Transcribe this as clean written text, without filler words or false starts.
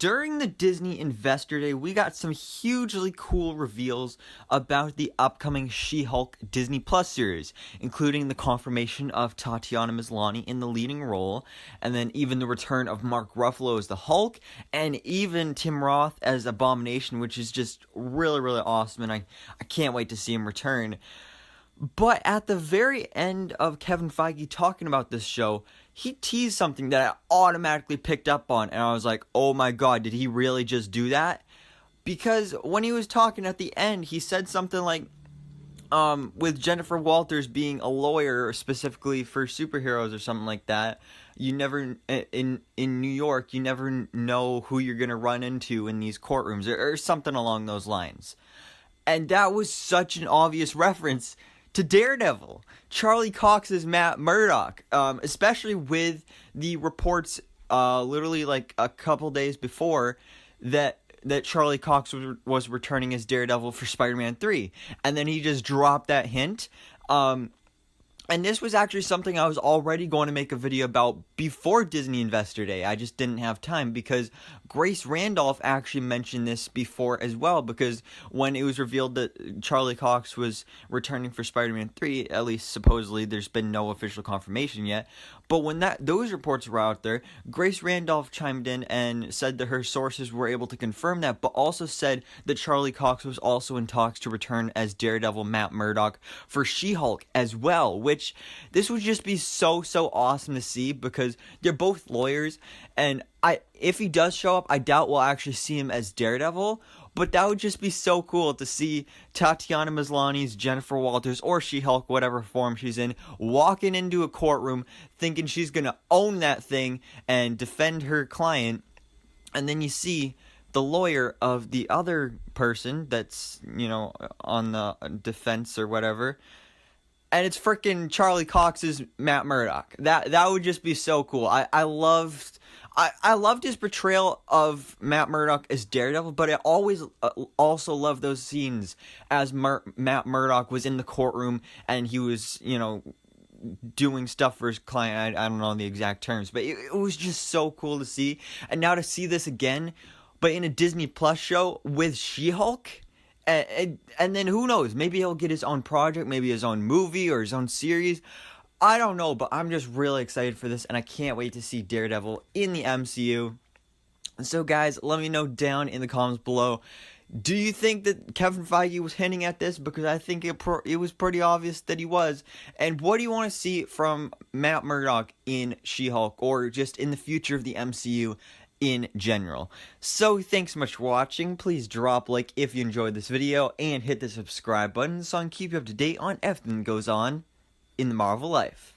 during the Disney Investor Day, we got some hugely cool reveals about the upcoming She-Hulk Disney Plus series, including the confirmation of Tatiana Maslany in the leading role, and then even the return of Mark Ruffalo as the Hulk, and even Tim Roth as Abomination, which is just really, really awesome, and I can't wait to see him return. But at the very end of Kevin Feige talking about this show, he teased something that I automatically picked up on, and I was like, oh my god, did he really just do that? Because when he was talking at the end, he said something like, with Jennifer Walters being a lawyer specifically for superheroes or something like that, you never, in New York, you never know who you're going to run into in these courtrooms, or something along those lines. And that was such an obvious reference to Daredevil, Charlie Cox's Matt Murdock, especially with the reports literally like a couple days before that Charlie Cox was returning as Daredevil for Spider-Man 3. And then he just dropped that hint. And this was actually something I was already going to make a video about before Disney Investor Day. I just didn't have time because Grace Randolph actually mentioned this before as well, because when it was revealed that Charlie Cox was returning for Spider-Man 3, at least supposedly, there's been no official confirmation yet. But when those reports were out there, Grace Randolph chimed in and said that her sources were able to confirm that, but also said that Charlie Cox was also in talks to return as Daredevil Matt Murdock for She-Hulk as well, which this would just be so awesome to see, because they're both lawyers, and if he does show up, I doubt we'll actually see him as Daredevil, but that would just be so cool to see Tatiana Maslany's Jennifer Walters, or She-Hulk, whatever form she's in, walking into a courtroom thinking she's gonna own that thing and defend her client, and then you see the lawyer of the other person that's, on the defense or whatever, and it's freaking Charlie Cox's Matt Murdock. That would just be so cool. I loved his portrayal of Matt Murdock as Daredevil, but I always also loved those scenes as Matt Murdock was in the courtroom and he was, doing stuff for his client. I don't know the exact terms, but it was just so cool to see. And now to see this again, but in a Disney Plus show with She-Hulk. And then who knows, maybe he'll get his own project, maybe his own movie or his own series. I don't know, but I'm just really excited for this, and I can't wait to see Daredevil in the MCU. So guys, let me know down in the comments below, do you think that Kevin Feige was hinting at this? Because I think it was pretty obvious that he was. And what do you want to see from Matt Murdock in She-Hulk, or just in the future of the MCU in general? So thanks so much for watching. Please drop a like if you enjoyed this video, and hit the subscribe button so I can keep you up to date on everything that goes on in the Marvel life.